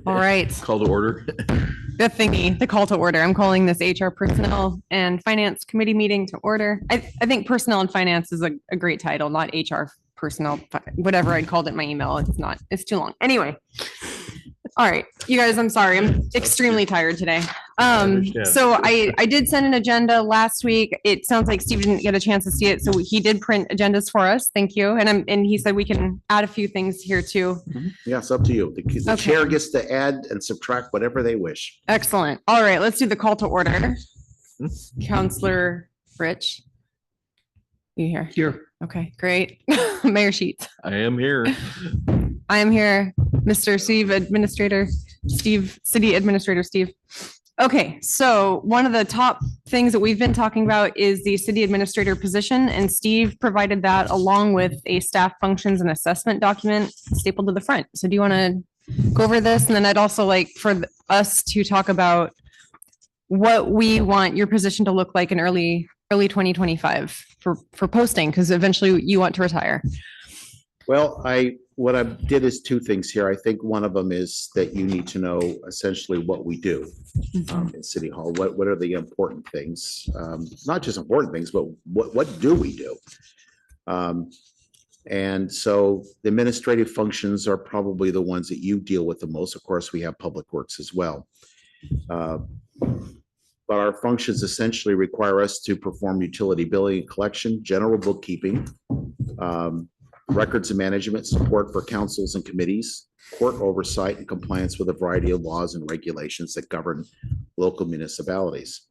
All right. Call to order. The thingy, the call to order. I'm calling this HR Personnel and Finance Committee meeting to order. I think Personnel and Finance is a great title, not HR Personnel, whatever I called it in my email. It's not, it's too long. Anyway. All right, you guys, I'm sorry. I'm extremely tired today. So I did send an agenda last week. It sounds like Steve didn't get a chance to see it, so he did print agendas for us. Thank you. And he said we can add a few things here too. Yeah, it's up to you. The chair gets to add and subtract whatever they wish. Excellent. All right, let's do the call to order. Counselor Rich. You here? Here. Okay, great. Mayor Sheets. I am here. I am here. Mr. Steve, Administrator Steve, City Administrator Steve. Okay, so one of the top things that we've been talking about is the city administrator position, and Steve provided that along with a staff functions and assessment document stapled to the front. So do you want to go over this? And then I'd also like for us to talk about what we want your position to look like in early 2025 for posting, because eventually you want to retire. Well, what I did is two things here. I think one of them is that you need to know essentially what we do in City Hall. What are the important things? Not just important things, but what do we do? And so the administrative functions are probably the ones that you deal with the most. Of course, we have Public Works as well. But our functions essentially require us to perform utility billing and collection, general bookkeeping, records and management, support for councils and committees, court oversight and compliance with a variety of laws and regulations that govern local municipalities.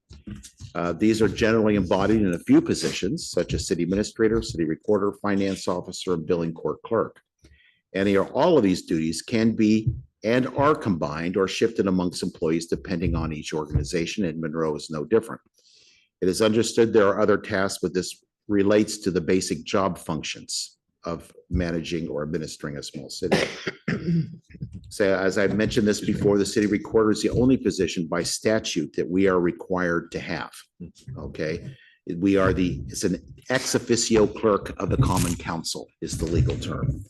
These are generally embodied in a few positions, such as city administrator, city recorder, finance officer, and billing court clerk. All of these duties can be and are combined or shifted amongst employees depending on each organization, and Monroe is no different. It is understood there are other tasks, but this relates to the basic job functions of managing or administering a small city. So as I mentioned this before, the city recorder is the only position by statute that we are required to have. Okay. It's an ex officio clerk of the common council is the legal term.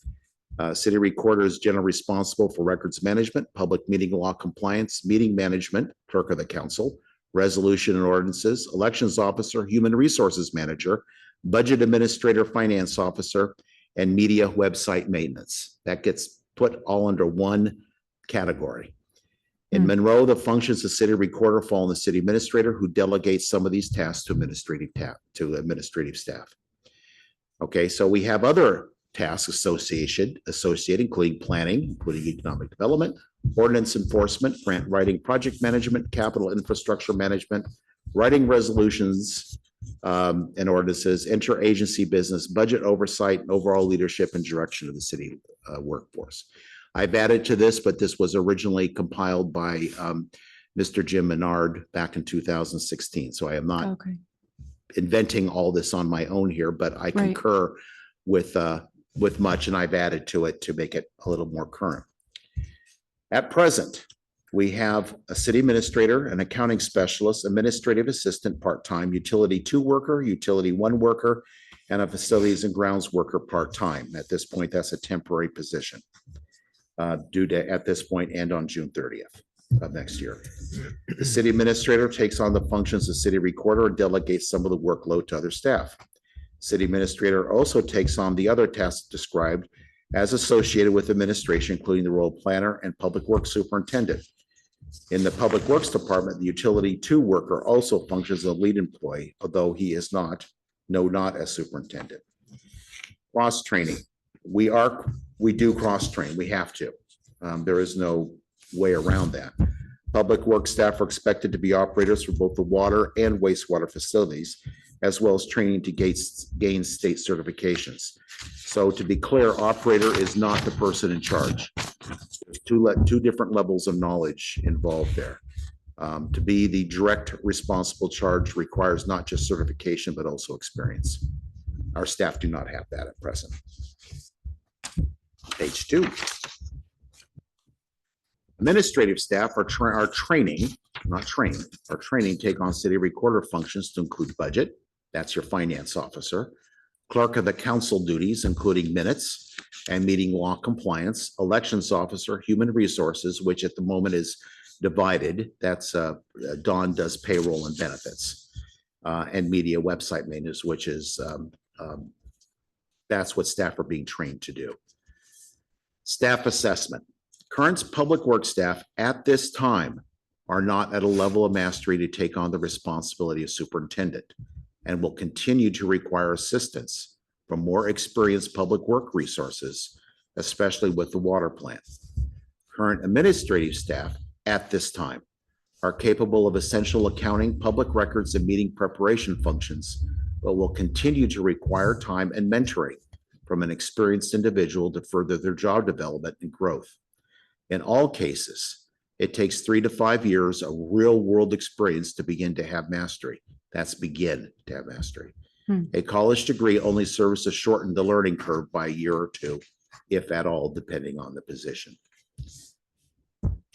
City recorder is generally responsible for records management, public meeting law compliance, meeting management, clerk of the council, resolution and ordinances, elections officer, human resources manager, budget administrator, finance officer, and media website maintenance. That gets put all under one category. In Monroe, the functions of city recorder fall on the city administrator, who delegates some of these tasks to administrative staff. Okay, so we have other tasks associated, including planning, including economic development, ordinance enforcement, grant writing, project management, capital infrastructure management, writing resolutions, and ordinances, interagency business, budget oversight, and overall leadership and direction of the city workforce. I've added to this, but this was originally compiled by Mr. Jim Menard back in 2016. So I am not inventing all this on my own here, but I concur with much, and I've added to it to make it a little more current. At present, we have a city administrator, an accounting specialist, administrative assistant part-time, utility 2 worker, utility 1 worker, and a facilities and grounds worker part-time. At this point, that's a temporary position due to, at this point, end on June 30th of next year. The city administrator takes on the functions of city recorder and delegates some of the workload to other staff. City administrator also takes on the other tasks described as associated with administration, including the role of planner and public works superintendent. In the Public Works Department, the utility 2 worker also functions as a lead employee, although he is not as superintendent. Cross training. We do cross train. We have to. There is no way around that. Public Works staff are expected to be operators for both the water and wastewater facilities, as well as training to gain state certifications. So to be clear, operator is not the person in charge. There's two different levels of knowledge involved there. To be the direct responsible charge requires not just certification, but also experience. Our staff do not have that at present. Page 2. Administrative staff are training, not trained, are training take on city recorder functions to include budget. That's your finance officer. Clerk of the council duties, including minutes, and meeting law compliance, elections officer, human resources, which at the moment is divided. That's Dawn does payroll and benefits, and media website maintenance, which is that's what staff are being trained to do. Staff assessment. Current public works staff at this time are not at a level of mastery to take on the responsibility of superintendent and will continue to require assistance from more experienced public work resources, especially with the water plant. Current administrative staff at this time are capable of essential accounting, public records, and meeting preparation functions, but will continue to require time and mentoring from an experienced individual to further their job development and growth. In all cases, it takes 3 to 5 years of real-world experience to begin to have mastery. That's begin to have mastery. A college degree only serves to shorten the learning curve by a year or two, if at all, depending on the position.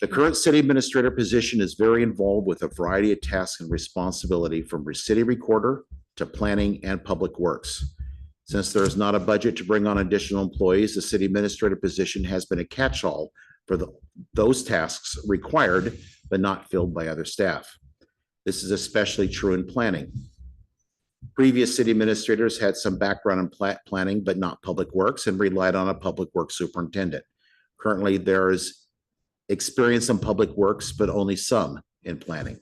The current city administrator position is very involved with a variety of tasks and responsibility from city recorder to planning and public works. Since there is not a budget to bring on additional employees, the city administrator position has been a catch-all for those tasks required but not filled by other staff. This is especially true in planning. Previous city administrators had some background in planning but not public works and relied on a public works superintendent. Currently, there is experience in public works, but only some in planning.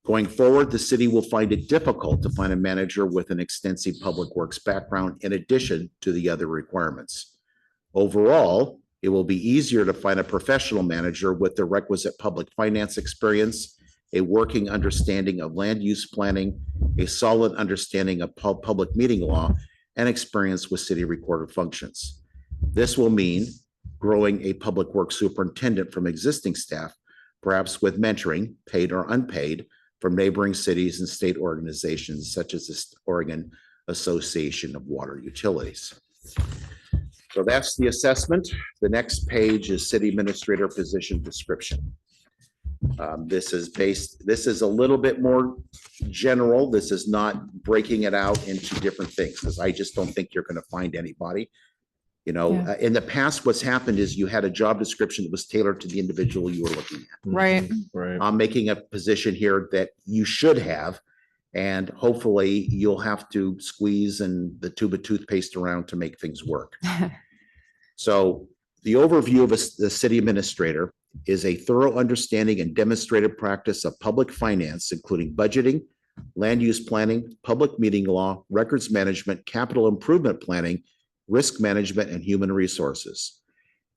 Going forward, the city will find it difficult to find a manager with an extensive public works background in addition to the other requirements. Overall, it will be easier to find a professional manager with the requisite public finance experience, a working understanding of land use planning, a solid understanding of public meeting law, and experience with city recorder functions. This will mean growing a public works superintendent from existing staff, perhaps with mentoring, paid or unpaid, from neighboring cities and state organizations such as the Oregon Association of Water Utilities. So that's the assessment. The next page is city administrator position description. This is a little bit more general. This is not breaking it out into different things because I just don't think you're going to find anybody. You know, in the past, what's happened is you had a job description that was tailored to the individual you were looking at. Right. Right. I'm making a position here that you should have, and hopefully you'll have to squeeze the tube of toothpaste around to make things work. So the overview of the city administrator is a thorough understanding and demonstrated practice of public finance, including budgeting, land use planning, public meeting law, records management, capital improvement planning, risk management, and human resources.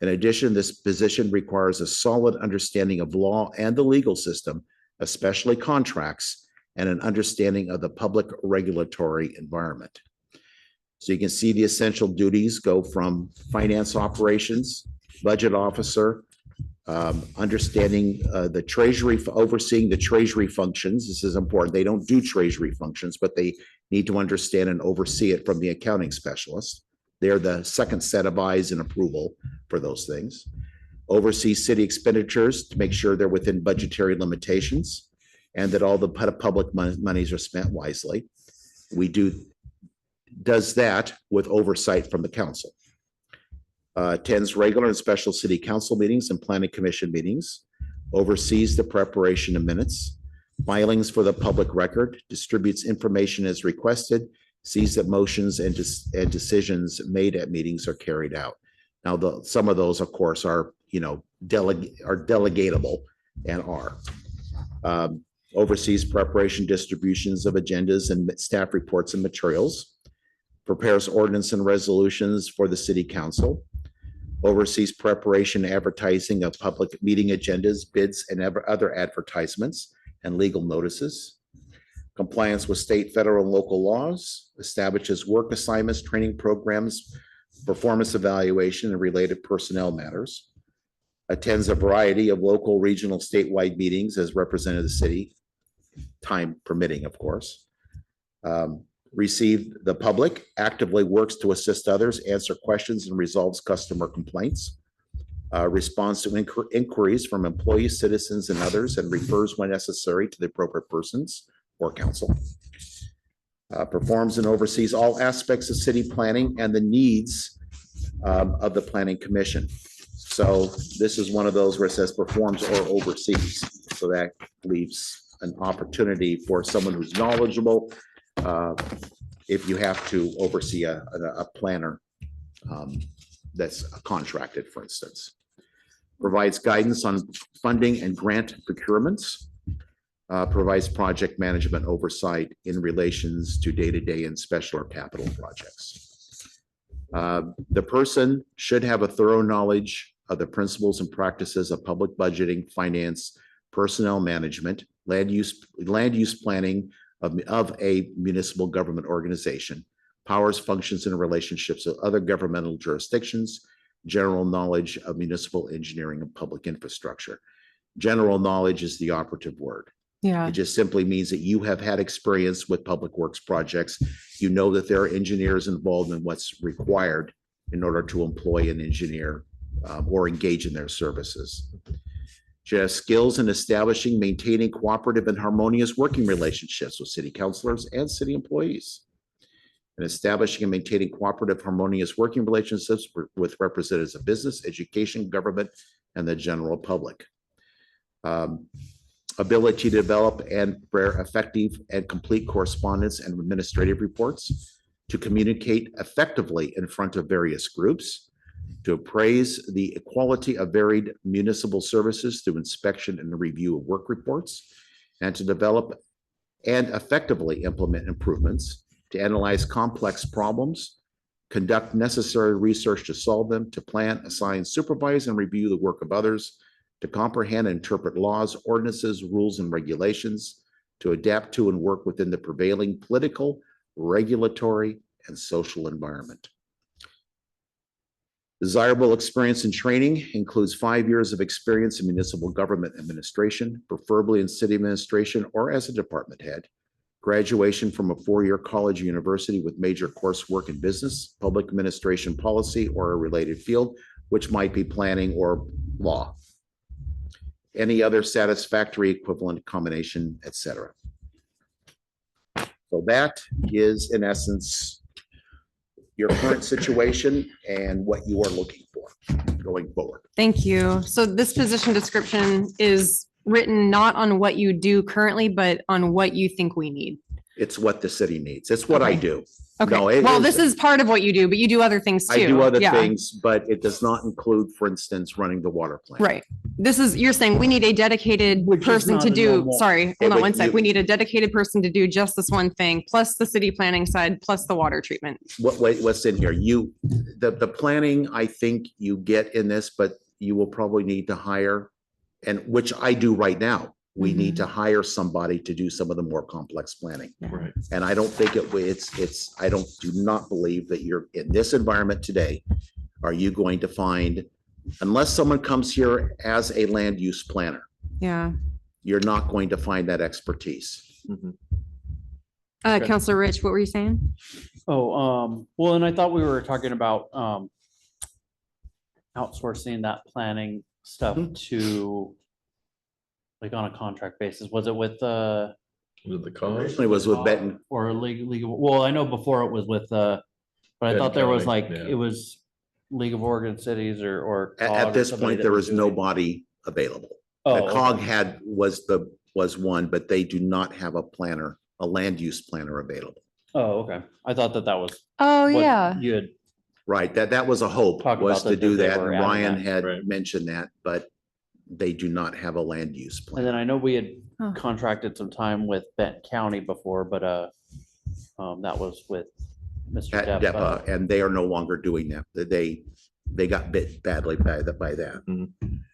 In addition, this position requires a solid understanding of law and the legal system, especially contracts, and an understanding of the public regulatory environment. So you can see the essential duties go from finance operations, budget officer, understanding the treasury, overseeing the treasury functions. This is important. They don't do treasury functions, but they need to understand and oversee it from the accounting specialist. They're the second set of eyes and approval for those things. Oversee city expenditures to make sure they're within budgetary limitations and that all the public monies are spent wisely. Does that with oversight from the council. Attends regular and special city council meetings and planning commission meetings, oversees the preparation of minutes, filings for the public record, distributes information as requested, sees that motions and decisions made at meetings are carried out. Now, some of those, of course, are delegatable and are. Oversees preparation, distributions of agendas and staff reports and materials. Prepares ordinance and resolutions for the city council. Oversees preparation, advertising of public meeting agendas, bids, and other advertisements and legal notices. Compliance with state, federal, and local laws, establishes work assignments, training programs, performance evaluation, and related personnel matters. Attends a variety of local, regional, statewide meetings as representative of the city, time permitting, of course. Receive the public, actively works to assist others, answer questions, and resolves customer complaints. Responds to inquiries from employees, citizens, and others, and refers when necessary to the appropriate persons or council. Performs and oversees all aspects of city planning and the needs of the Planning Commission. So this is one of those where it says performs or oversees. So that leaves an opportunity for someone who's knowledgeable, if you have to oversee a planner that's contracted, for instance. Provides guidance on funding and grant procurements. Provides project management oversight in relations to day-to-day and special or capital projects. The person should have a thorough knowledge of the principles and practices of public budgeting, finance, personnel management, land use planning of a municipal government organization, powers, functions, and relationships with other governmental jurisdictions, general knowledge of municipal engineering and public infrastructure. General knowledge is the operative word. Yeah. It just simply means that you have had experience with public works projects. You know that there are engineers involved in what's required in order to employ an engineer or engage in their services. She has skills in establishing, maintaining cooperative and harmonious working relationships with city councilors and city employees. And establishing and maintaining cooperative, harmonious working relationships with representatives of business, education, government, and the general public. Ability to develop and prepare effective and complete correspondence and administrative reports, to communicate effectively in front of various groups, to appraise the quality of varied municipal services through inspection and review of work reports, and to develop and effectively implement improvements, to analyze complex problems, conduct necessary research to solve them, to plan, assign, supervise, and review the work of others, to comprehend and interpret laws, ordinances, rules, and regulations, to adapt to and work within the prevailing political, regulatory, and social environment. Desirable experience and training includes 5 years of experience in municipal government administration, preferably in city administration or as a department head. Graduation from a 4-year college or university with major coursework in business, public administration policy, or a related field, which might be planning or law. Any other satisfactory equivalent combination, etc. So that is, in essence, your current situation and what you are looking for going forward. Thank you. So this position description is written not on what you do currently, but on what you think we need. It's what the city needs. It's what I Okay. do. Okay, No, it well, is- this is part of what you do, but you do other things too. I do other Yeah. things, but it does not include, for instance, running the water plant. Right. This is, you're saying we need a dedicated Which is person to not a do, normal- sorry, hold on but one sec. you- We need a dedicated person to do just this one thing, plus the city planning side, plus the water treatment. What's in here? The planning, I think you get in this, but you will probably need to hire, and which I do right now. We need to hire somebody to do some of the more complex planning. Right. And I don't think do not believe that you're in this environment today. Are you going to find, unless someone comes here as a land use planner, Yeah. you're not going to find that expertise. Okay. Counselor Rich, what were you saying? Oh, well, and I thought we were talking about outsourcing that planning stuff to like on a contract basis. Was it with With the cause? It was with Benton. or League of, well, I know before it was with but I Benton thought there was County, like, yeah. it was League of Oregon Cities or. At COG or this somebody point, that there was is doing- nobody available. Oh, The okay. COG was one, but they do not have a planner, a land use planner available. Oh, okay. I thought that was. Oh, what yeah. You had, Right, that was a hope, Talk was about to that do they that. were And adding Ryan that, had right. mentioned that, but they do not have a land use and plan. then I know we had Huh. contracted some time with Benton County before, but that was with Mr. At Depp. DEPA, and they are no longer doing that. They got bit badly by that.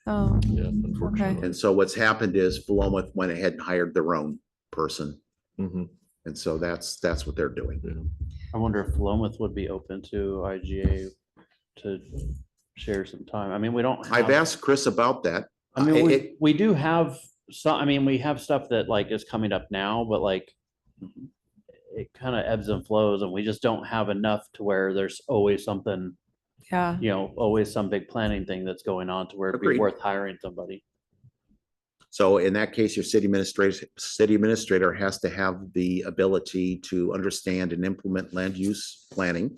Oh, Yeah, unfortunately. And so what's happened is Philomath went ahead and hired their own person. Mhm. And so that's what they're doing. I wonder if Philomath would be open to IGA to share some time. I mean, we don't. I've have- asked Chris about that. I mean, It- we do have some, I mean, we have stuff that like is coming up now, but like it kind of ebbs and flows and we just don't have enough to where there's always something, yeah. always some big planning thing that's going on to where it'd be Agreed. worth hiring somebody. So in that case, your city administrator has to have the ability to understand and implement land use planning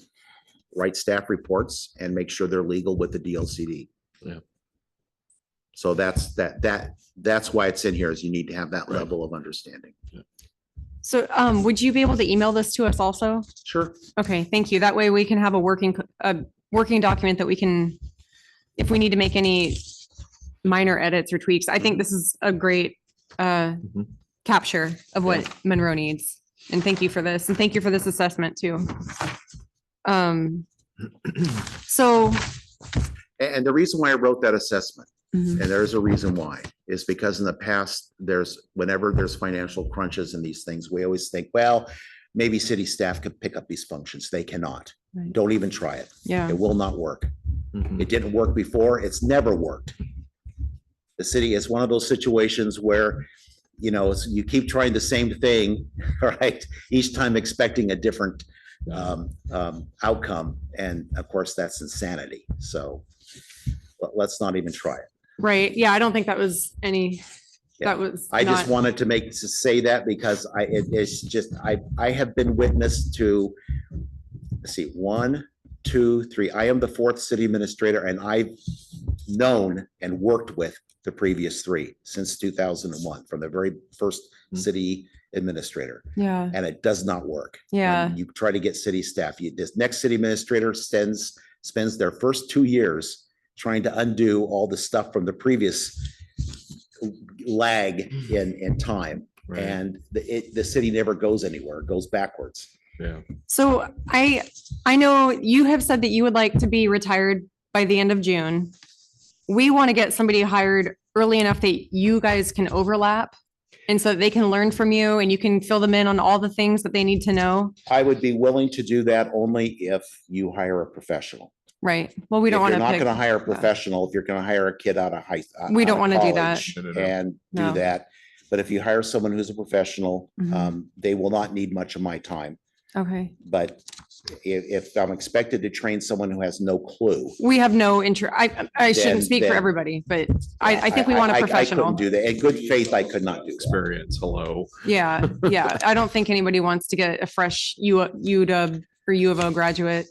write staff reports and make sure they're legal with the DLCD. Yeah. So that's why it's in here, is you need to have that level of understanding. So would you be able to email this to us also? Sure. Okay, thank you. That way we can have a working document that we can, if we need to make any minor edits or tweaks. I think this is a great capture of what Monroe needs. And thank you for this. And thank you for this assessment too. So. And the reason why I wrote that assessment, Mhm. and there's a reason why, is because in the past, whenever there's financial crunches in these things, we always think, well, maybe city staff could pick up these functions. They cannot. Right. Don't even try it. Yeah, It will not work. Mhm. It didn't work before. It's never worked. The city is one of those situations where, you keep trying the same thing, right? Each time expecting a different outcome. And of course, that's insanity. So let's not even try it. right. Yeah, I don't think that was that was. I just not- wanted to say that because I have been witness to, let's see, 1, 2, 3. I am the 4th city administrator, and I've known and worked with the previous 3 since 2001, from the very first city administrator, Yeah, and it does not work. Yeah. When you try to get city staff, this next city administrator spends their first 2 years trying to undo all the stuff from the previous lag in time. Right. And the city never goes anywhere, it goes backwards. Yeah. so I know you have said that you would like to be retired by the end of June. We want to get somebody hired early enough that you guys can overlap. And so that they can learn from you and you can fill them in on all the things that they need to know. I would be willing to do that only if you hire a professional. Right. Well, we don't If want you're to not pick. gonna hire a professional, if you're gonna hire a kid out of high. We don't out of wanna do that. college No, no, no. And do No. that. But if you hire someone who's a professional, Mhm. they will not need much of my time. Okay. But if I'm expected to train someone who has no clue. We have no interest. I shouldn't Then- speak for then- everybody, but I think we want a I professional. couldn't do that. In good faith, I could not do that. Experience, hello. Yeah, yeah. I don't think anybody wants to get a fresh UW or U of O graduate.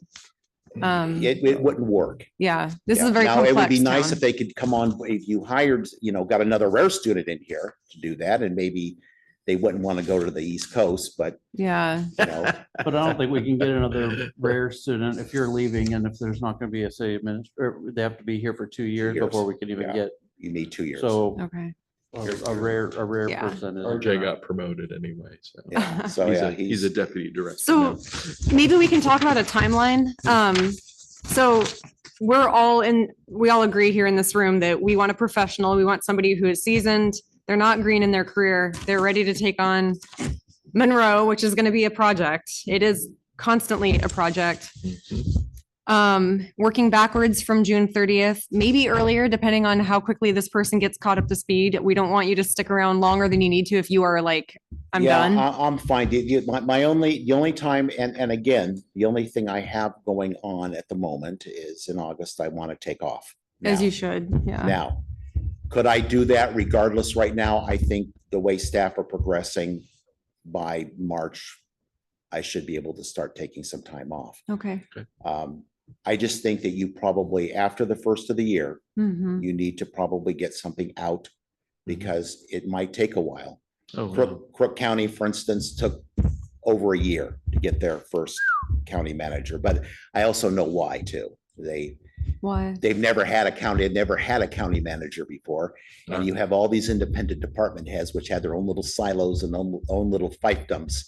It wouldn't work. Yeah, this is Yeah. a very Now, it would complex be nice town. if they could come on, if you hired, got another rare student in here to do that, and maybe they wouldn't want to go to the East Coast, but, Yeah, But I don't think we can get another rare student if you're leaving and if there's not gonna be a city administrator, they have to be here for 2 years Years, before we can even yeah. get, you need 2 years. so okay. a rare Yeah. person. is RJ gonna- got promoted anyway, so. Yeah, so He's yeah, he's a deputy director. So now. maybe we can talk about a timeline. So we all agree here in this room that we want a professional. We want somebody who is seasoned. They're not green in their career. They're ready to take on Monroe, which is going to be a project. It is constantly a project. Mhm. Working backwards from June 30th, maybe earlier, depending on how quickly this person gets caught up to speed. We don't want you to stick around longer than you need to if you are like, I'm Yeah, done. I'm fine. The only time, and again, the only thing I have going on at the moment is in August, I want to take off. As Now- you should, yeah. Now, could I do that regardless right now? I think the way staff are progressing by March, I should be able to start taking some time off. Okay. I just think that you probably, after the first of the year, Mhm. you need to probably get something out because it might take a while. Oh, wow. Crook County, for instance, took over a year to get their first county manager, but I also know why too. Why? They've never had a county manager before. And you have all these independent department heads, which had their own little silos and own little fiefdoms.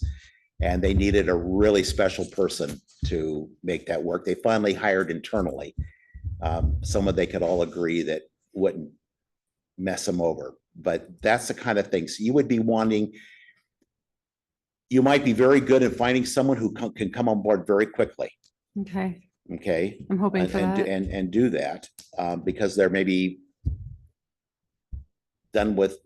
And they needed a really special person to make that work. They finally hired internally. Someone they could all agree that wouldn't mess them over. But that's the kind of thing. So you would be wanting, you might be very good at finding someone who can come on board very quickly. Okay. Okay. I'm hoping for that. And do that, because they're maybe done with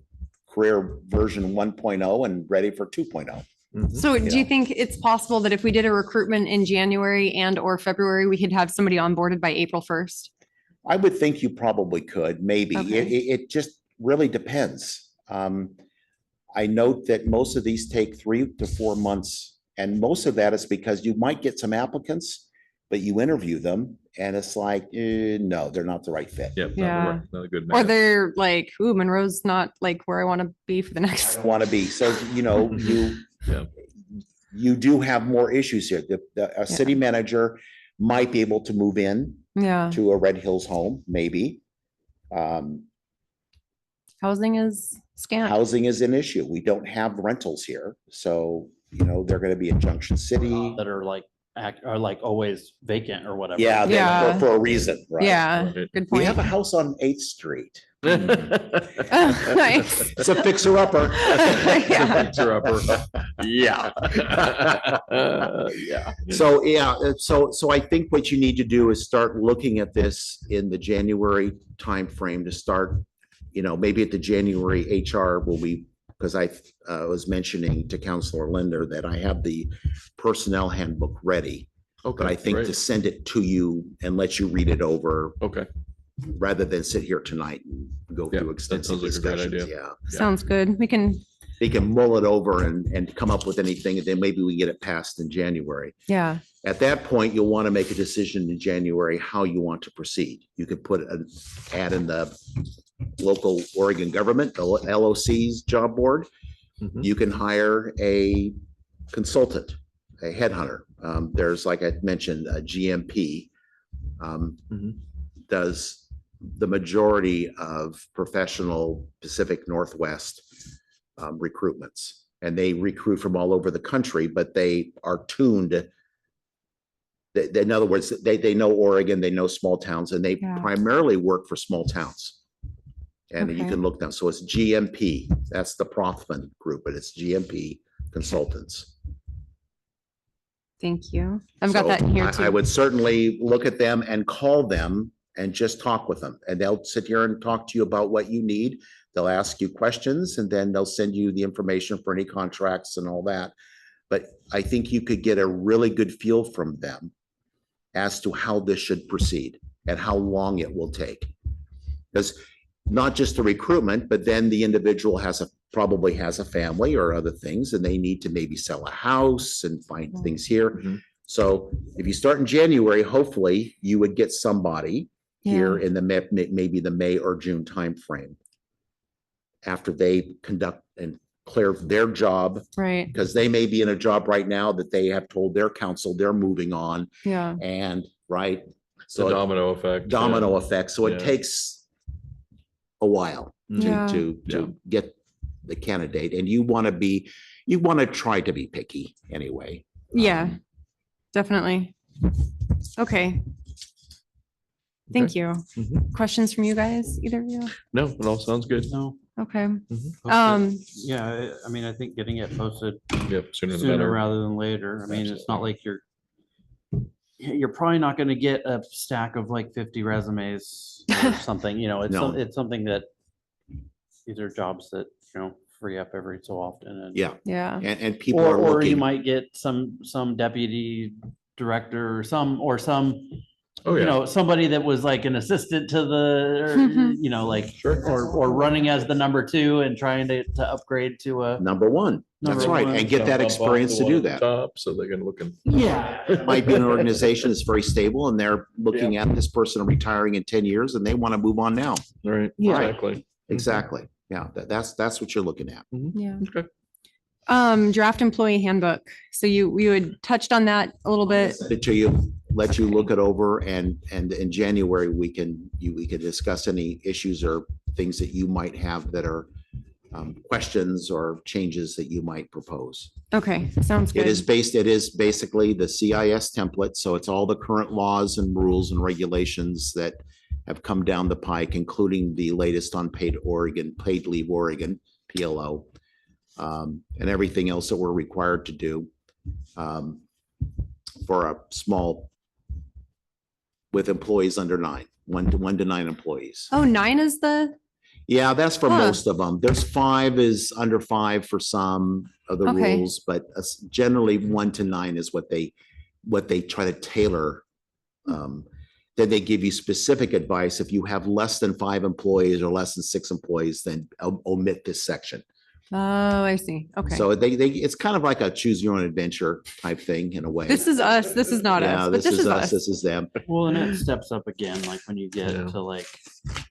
career version 1.0 and ready for 2.0. Mhm. So do you know. think it's possible that if we did a recruitment in January and or February, we could have somebody onboarded by April 1st? I would think you probably could, maybe. Okay. It just really depends. I note that most of these take 3 to 4 months, and most of that is because you might get some applicants, but you interview them and it's like, no, they're not the right fit. Yep. Yeah. Not a good Or match. they're like, ooh, Monroe's not like where I want to be for the next. Want to be, so, Yeah. you do have more issues here. A city manager might be able to move in Yeah, to a Red Hills home, maybe. housing is scant. Housing is an issue. We don't have rentals here. So, they're going to be in Junction City. That are like, are like always vacant or whatever. Yeah, Yeah. for a reason, right? Yeah, Right. good We point. have a house on 8th Street. Nice. It's a fixer-upper. Yeah. Fixer-upper. Yeah. Yeah. So, so I think what you need to do is start looking at this in the January timeframe to start, maybe at the January HR will be, because I was mentioning to Counselor Linder that I have the personnel handbook ready, Okay. but I think to great. send it to you and let you read it over Okay. rather than sit here tonight and go Yeah, through that extensive sounds like a great discussions. idea. Yeah. Sounds good. We can, They can mull it over and come up with anything, and then maybe we get it passed in January. yeah, At that point, you'll want to make a decision in January how you want to proceed. You could put an ad in the local Oregon government, the LOC's job board. Mhm. You can hire a consultant, a headhunter. There's, like I mentioned, a GMP Mhm. does the majority of professional Pacific Northwest recruitments. And they recruit from all over the country, but they are tuned. In other words, they know Oregon, they know small towns, and they Yeah. primarily work for small towns. And you Okay. can look down. So it's GMP. That's the Prothman group, but it's GMP Consultants. thank you. I've got So that in here I too. would certainly look at them and call them and just talk with them. And they'll sit here and talk to you about what you need. They'll ask you questions and then they'll send you the information for any contracts and all that. But I think you could get a really good feel from them as to how this should proceed and how long it will take. Because not just the recruitment, but then the individual probably has a family or other things, and they need to maybe sell a house and find Mm. things here. Mhm. So if you start in January, hopefully you would get somebody here Yeah, in the maybe the May or June timeframe after they conduct and clear their job, right. because they may be in a job right now that they have told their council they're moving on, Yeah, and right. The So domino effect. domino effect. So it Yeah. takes a while Yeah. to Yeah. get the candidate, and you want to try to be picky anyway. yeah, definitely. Okay. Thank you. Mhm. Questions from you guys, either of you? No, it all sounds good. No. Okay. post it. Um, I mean, I think getting it posted Yep. Sooner the sooner better. rather than later. I mean, it's not like you're probably not gonna get a stack of like 50 resumes or something, No. it's something that these are jobs that, free up every so often and. Yeah, yeah, and people Or, are or you looking. might get some deputy director or some, Oh, yeah. somebody that was like an assistant to like, Sure. or running as the number two and trying to upgrade to a. Number one. That's Number right, one. and get that Bump off experience the to one do at the that. Top, so they can look and. Yeah. Might be an organization that's very stable, and they're looking at this person retiring in 10 years, and they want to move on now. Right. Yeah. Exactly. Exactly. Yeah, that's what you're looking at. yeah. Okay. Draft employee handbook. So you had touched on that a little bit. Let you look it over, and in January, we can discuss any issues or things that you might have that are questions or changes that you might propose. Okay, sounds It good. is basically the CIS template, so it's all the current laws and rules and regulations that have come down the pike, including the latest on paid leave Oregon, PLO, and everything else that we're required to do for a small, with employees under 9, 1 to 9 employees. Oh, 9 is the, Yeah, that's for Huh. most of them. There's 5 is under 5 for some of the Okay. rules, but generally 1 to 9 is what they try to tailor. Then they give you specific advice. If you have less than 5 employees or less than 6 employees, then omit this section. Oh, I see. Okay. So it's kind of like a choose your own adventure type thing in a way. This is us. This is not Yeah, us, but this is us. This is them. Well, and it steps up again, like when you get Yeah. to like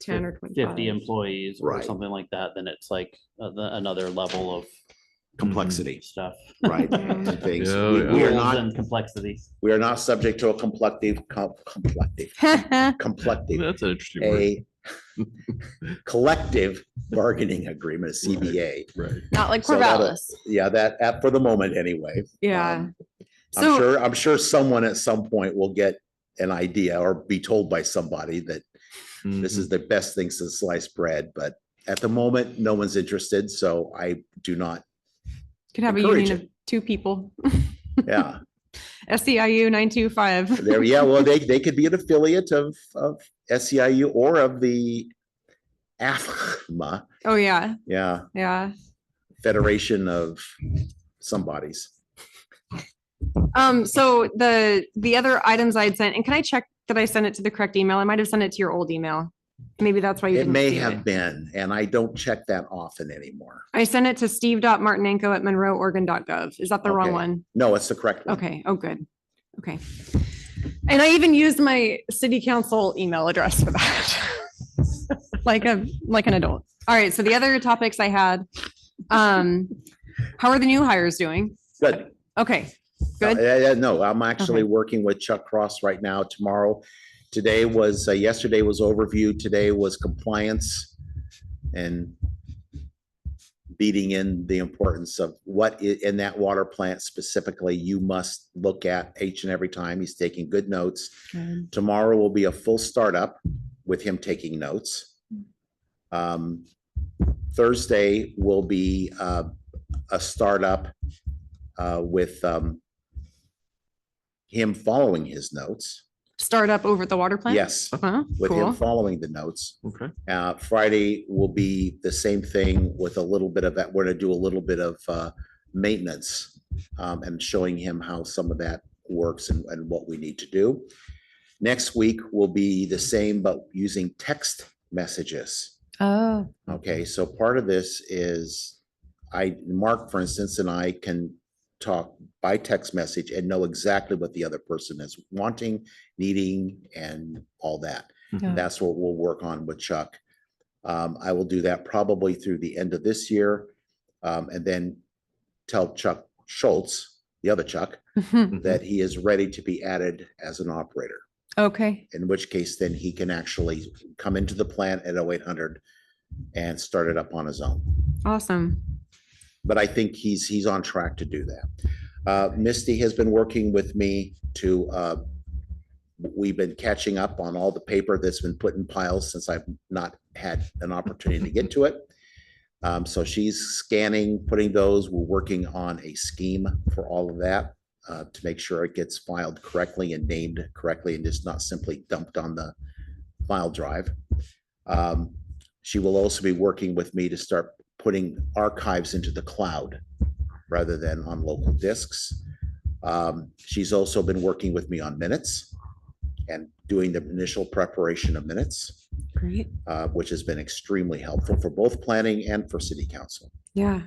10 or 50 25. employees or Right. something like that, then it's like another level of Complexity, stuff. right? Yeah. and things. Yeah, We- yeah. We are Rules not, and complexity. we are not subject to a complective, That's an interesting word. a collective bargaining agreement, a CBA. Right. Not like So that'll- Corvallis. Yeah, for the moment anyway. Yeah. I'm sure someone at some point will get an idea or be told by somebody that this is the best thing since sliced bread, but at the moment, no one's interested, so I do not, Could have a encourage union of 2 people. yeah. SEIU 925. There, yeah, well, they could be an affiliate of SEIU or of the AFMA, Oh, yeah. yeah, Yeah. Federation of somebodies. So the other items I'd sent, and can I check that I sent it to the correct email? I might have sent it to your old email. Maybe that's why you It didn't may see have it. been, and I don't check that often anymore. I sent it to steve.martinenko@monroeoregon.gov. Is that the wrong Okay. one? No, it's the correct one. Okay. Oh, good. Okay. And I even used my city council email address for that. Like an adult. All right. So the other topics I had, how are the new hires doing? Good. Okay. Good. Yeah, no, I'm actually Okay. working with Chuck Cross right now. Tomorrow, yesterday was overview. Today was compliance and beating in the importance of in that water plant specifically, you must look at each and every time. He's taking good notes. Good. Tomorrow will be a full startup with him taking notes. Thursday will be a startup with him following his notes. Start up over at the water plant? Yes, Huh? with him Cool. following the notes. Okay. Friday will be the same thing with a little bit of that. We're gonna do a little bit of maintenance and showing him how some of that works and what we need to do. Next week will be the same, but using text messages. Oh, Okay, so part of this is Mark, for instance, and I can talk by text message and know exactly what the other person is wanting, needing, and all that. Yeah. That's what we'll work on with Chuck. I will do that probably through the end of this year. And then tell Chuck Schultz, the other Chuck, that he is ready to be added as an operator. okay. In which case, then he can actually come into the plant at 0800 and start it up on his own. Awesome. But I think he's on track to do that. Misty has been working with me we've been catching up on all the paper that's been put in piles since I've not had an opportunity to get to it. So she's scanning, putting those. We're working on a scheme for all of that to make sure it gets filed correctly and named correctly and just not simply dumped on the file drive. She will also be working with me to start putting archives into the cloud rather than on local disks. She's also been working with me on minutes and doing the initial preparation of minutes, Great. which has been extremely helpful for both planning and for city council. Yeah.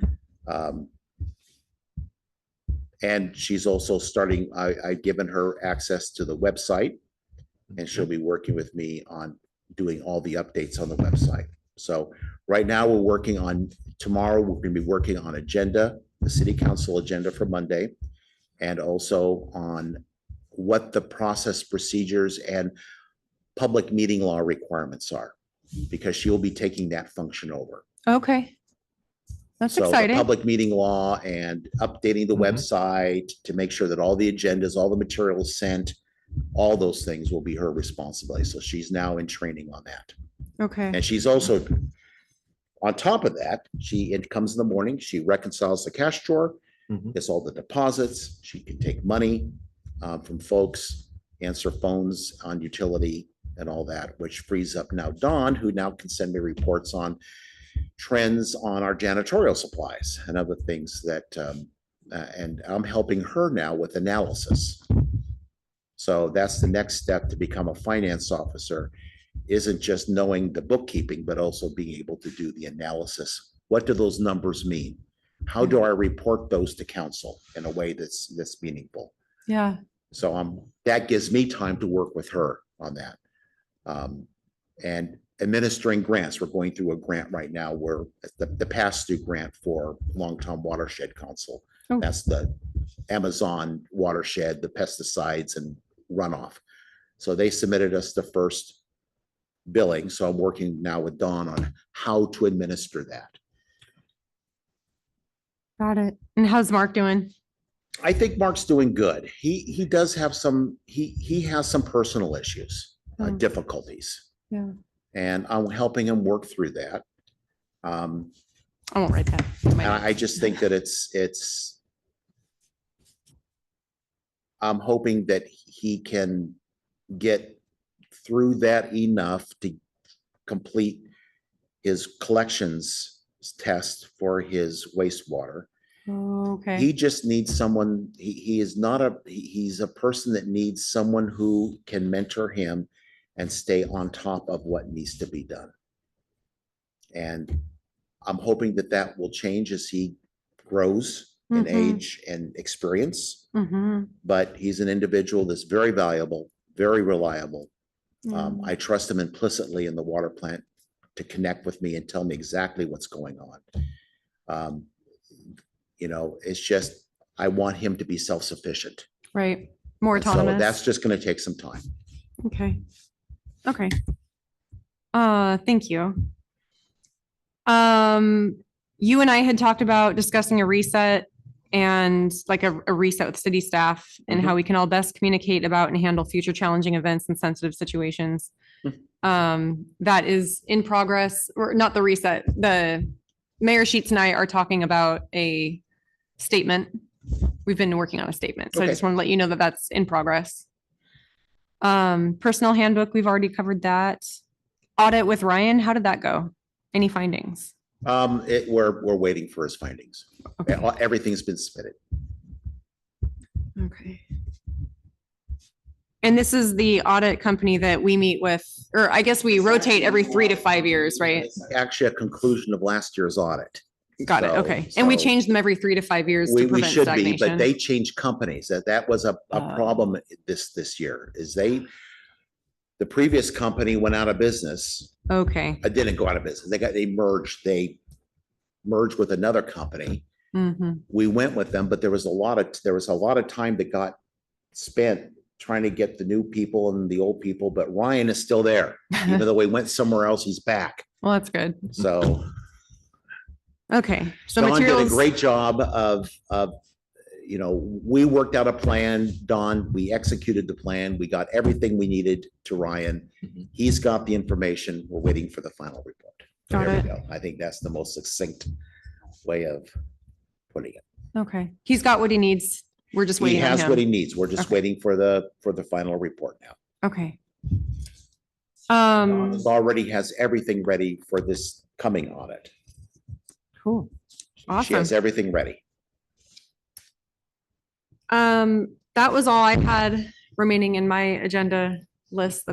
And she's also starting, I've given her access to the website, and she'll be working with me on doing all the updates on the website. So right now we're working on, tomorrow we're going to be working on agenda, the city council agenda for Monday, and also on what the process, procedures, and public meeting law requirements are, because she'll be taking that function over. Okay. That's So the exciting. public meeting law and updating the Mhm. website to make sure that all the agendas, all the material is sent, all those things will be her responsibility. So she's now in training on that. Okay. And she's also, on top of that, it comes in the morning, she reconciles the cash drawer, Mhm. gets all the deposits, she can take money from folks, answer phones on utility and all that, which frees up now Dawn, who now can send me reports on trends on our janitorial supplies and other things that, and I'm helping her now with analysis. So that's the next step to become a finance officer, isn't just knowing the bookkeeping, but also being able to do the analysis What do those numbers mean? How do I report those to council in a way that's meaningful? Yeah. So that gives me time to work with her on that. And administering grants, we're going through a grant right now where the pass-through grant for Longtom Watershed Council. Oh. That's the Amazon watershed, the pesticides and runoff. So they submitted us the first billing. So I'm working now with Dawn on how to administer that. Got it. And how's Mark doing? I think Mark's doing good. He does have he has some personal issues, Oh. difficulties. Yeah. And I'm helping him work through that. I won't write that. in my And notes. I just think that I'm hoping that he can get through that enough to complete his collections test for his wastewater. Okay. He just needs someone, he's a person that needs someone who can mentor him and stay on top of what needs to be done. And I'm hoping that will change as he grows in Mhm. age and experience. Mhm. But he's an individual that's very valuable, very reliable. Mm. I trust him implicitly in the water plant to connect with me and tell me exactly what's going on. It's just, I want him to be self-sufficient. Right. More And so autonomous. that's just going to take some time. Okay. Okay. Thank you. You and I had talked about discussing a reset and like a reset with city staff and how we can all best communicate about and handle future challenging events and sensitive situations. That is in progress, or not the reset. The Mayor Sheets and I are talking about a statement. We've been working on a statement. So I Okay. just want to let you know that that's in progress. Personnel handbook, we've already covered that. Audit with Ryan, how did that go? Any findings? We're waiting for his findings. Okay. Everything's been submitted. Okay. And this is the audit company that we meet with, or I guess we rotate every 3 to 5 years, right? It's actually a conclusion of last year's audit. Got it. So- Okay. And we so change them every 3 to 5 years to We prevent should be, but stagnation. they changed companies. That was a Oh. problem this year is the previous company went out of business. Okay. Didn't go out of business. They merged with another company. Mhm. We went with them, but there was a lot of time that got spent trying to get the new people and the old people, but Ryan is still there. Even though we went somewhere else, he's back. Well, that's good. So Okay. So Dawn did a materials. great job of, we worked out a plan, Dawn, we executed the plan, we got everything we needed to Ryan. Mhm. He's got the information, we're waiting for the final report. Got There we it. go. I think that's the most succinct way of putting it. Okay. He's got what he needs. We're just He waiting on has what he him. needs. We're just Okay. waiting for the final report now. Okay. He already has everything ready for this coming audit. Cool. She Awesome. has everything ready. That was all I had remaining in my agenda list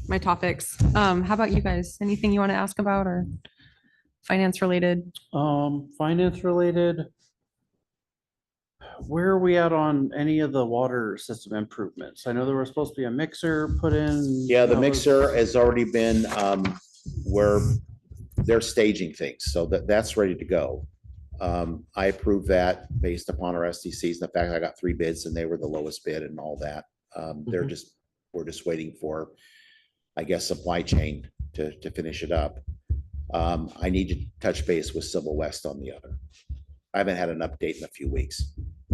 my topics. How about you guys? Anything you want to ask about or finance related? Finance related. Where are we at on any of the water system improvements? I know there was supposed to be a mixer put in. Yeah, the That was- mixer has already been, where they're staging things, so that's ready to go. I approved that based upon our SDCs. In fact, I got 3 bids and they were the lowest bid and all that. We're just waiting for, I guess, supply chain to finish it up. I need to touch base with Civil West on the other. I haven't had an update in a few weeks.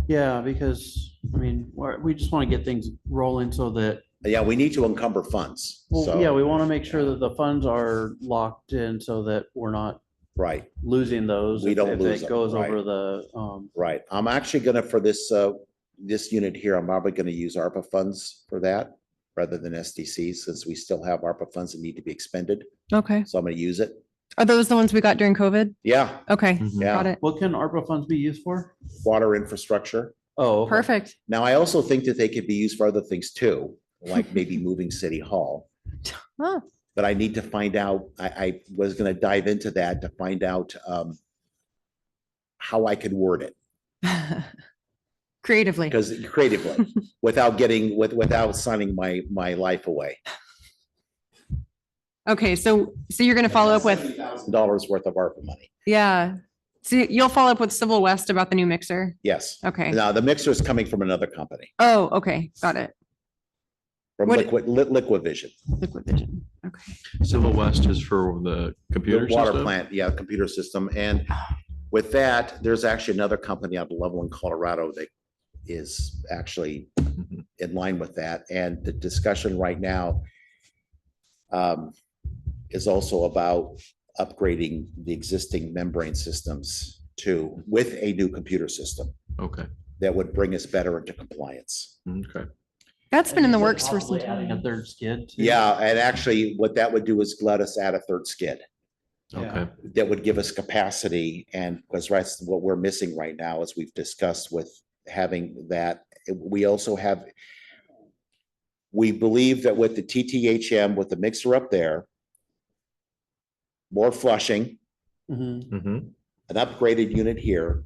Yeah, because, I mean, we just want to get things rolling so that, Yeah, we need to encumber funds. well, So, yeah, we want to make sure that the funds are locked in so that we're not right, losing those. We don't if lose it them, goes right. over the, right. I'm actually gonna, for this unit here, I'm probably gonna use ARPA funds for that rather than SDCs, since we still have ARPA funds that need to be expended. Okay. So I'm gonna use it. Are those the ones we got during COVID? Yeah, Okay. Mhm. Got yeah. it. what can ARPA funds be used for? Water infrastructure. Oh, okay. Perfect. Now, I also think that they could be used for other things too, like maybe moving City Hall. Oh, but I need to find out, I was gonna dive into that to find out how I could word it, Creatively. because creatively, without signing my life away. Okay, so you're gonna follow up with, $70,000 worth of ARPA money. yeah. So you'll follow up with Civil West about the new mixer? Yes. Okay. Now, the mixer is coming from another company, Oh, okay, got it. from What- Liquid Vision. Liquid Vision, okay. Civil West is for the computer The water system? plant, yeah, computer system. And with that, there's actually another company out of Levelland, Colorado that is actually Mhm. in line with that. And the discussion right now is also about upgrading the existing membrane systems to, with a new computer system Okay, that would bring us better into compliance. okay. That's been in the And you said works for some possibly adding A time. third skid. too? Yeah, and actually what that would do is let us add a third skid. Yeah. Okay, That would give us capacity, and because that's what we're missing right now, as we've discussed with having that. We also have, we believe that with the TTHM, with the mixer up there, more flushing, Mhm. Mhm. an upgraded unit here,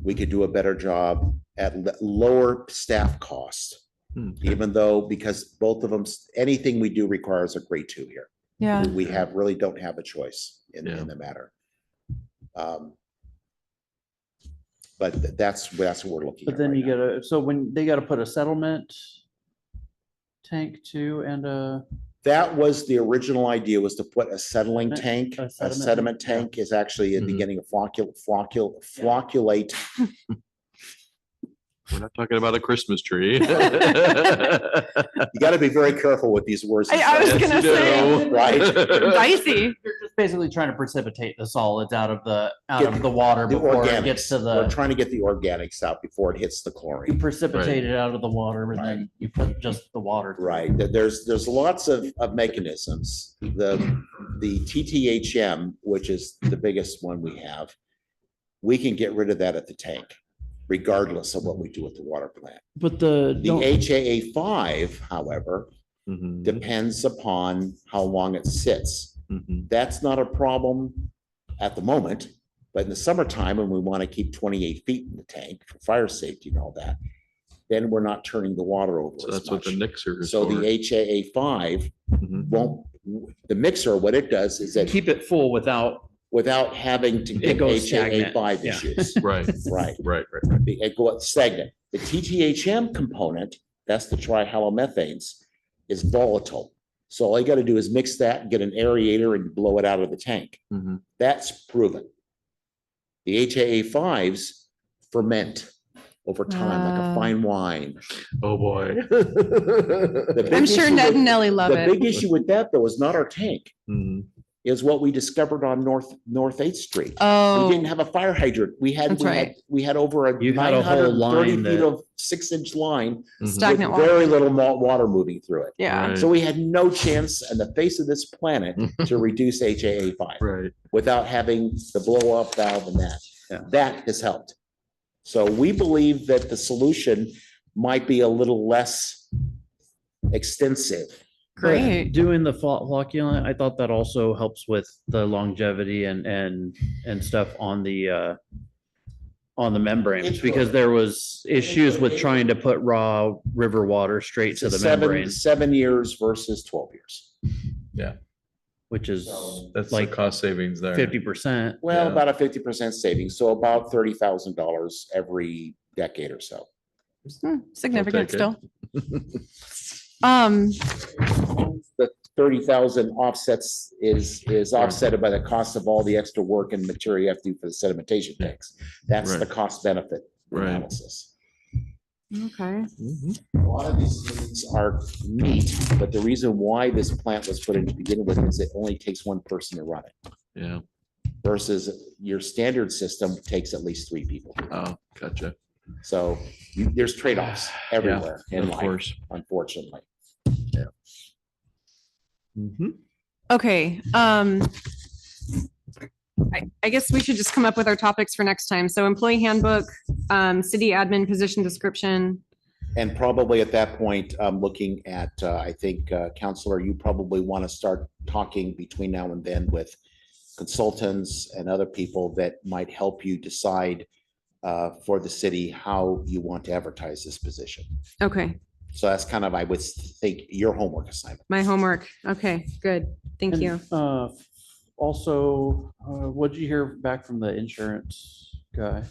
we could do a better job at lower staff cost. Okay. Even though, because both of them, anything we do requires a grade 2 here. Yeah, We have, really don't have a choice Yeah. in the matter. But that's what we're looking But at then right you now. gotta, so when they gotta put a settlement tank too, and That was the original idea, was to put a settling tank. A A sediment sediment tank, yeah. tank is actually Mhm. beginning of flocculate. We're not talking about a Christmas tree. You gotta be very careful with these words. I was Yes, gonna you say. do. Right. dicey. you're just basically trying to precipitate the solids out of the Get water The before it gets organics, to we're the, trying to get the organics out before it hits the you chlorine. precipitate it out of the water and then you put just the water. through. Right, there's lots of mechanisms. The TTHM, which is the biggest one we have, we can get rid of that at the tank, regardless of what we do with the water plant. But The don't- HAA 5, however, Mhm. depends upon how long it sits. Mhm. That's not a problem at the moment, but in the summertime, when we want to keep 28 feet in the tank for fire safety and all that, then we're not turning the water over So as that's what the much. Nixer is So for. the HAA 5 Mhm. won't, the mixer, what it does is that keep it full without having to It get goes HAA stagnant, 5 yeah. issues. Right, Right, right, right. it go up stagnant. The TTHM component, that's the trihalomethanes, is volatile. So all you gotta do is mix that and get an aerator and blow it out of the tank. Mhm. That's proven. The HAA 5s ferment over time like a fine wine. Oh, boy. The big I'm sure issue Ned with- and Nelly love The big it. issue with that, though, is not our tank, Mhm. is what we discovered on North 8th Street. We Oh, didn't have a fire hydrant. That's right. We had over a You had a whole 930 line feet that- of 6-inch line Mhm. with stagnant water. very little water moving through it. Yeah, Right. So we had no chance on the face of this planet to reduce HAA 5 Right. without having the blow up valve and that. Yeah. That has helped. So we believe that the solution might be a little less extensive. great. Doing the flocculant, I thought that also helps with the longevity and stuff on the membranes, because there was issues with trying to put raw river water straight to the membrane, 7 years versus 12 years. which is That's the like cost savings there. 50%. Well, Yeah. about a 50% savings, so about $30,000 every decade or so. Significant take it. still. The 30,000 offsets is offset by the cost of all the extra work and material you have to do for the sedimentation tanks. That's the Right. cost benefit Right. analysis. Okay. Mhm. A lot of these things are neat, but the reason why this plant was put in to begin with is it only takes one person to run it. Yeah. Versus your standard system takes at least 3 people. Oh, gotcha. So there's trade-offs everywhere in Of life, course. unfortunately. Mhm. Okay, I guess we should just come up with our topics for next time. So employee handbook, city admin position description, And probably at that point, looking at, I think, Counselor, you probably want to start talking between now and then with consultants and other people that might help you decide for the city how you want to advertise this position. Okay, So that's kind of, I would think, your homework assignment. my homework. Okay, good. Thank And, you. Also, what'd you hear back from the insurance guy?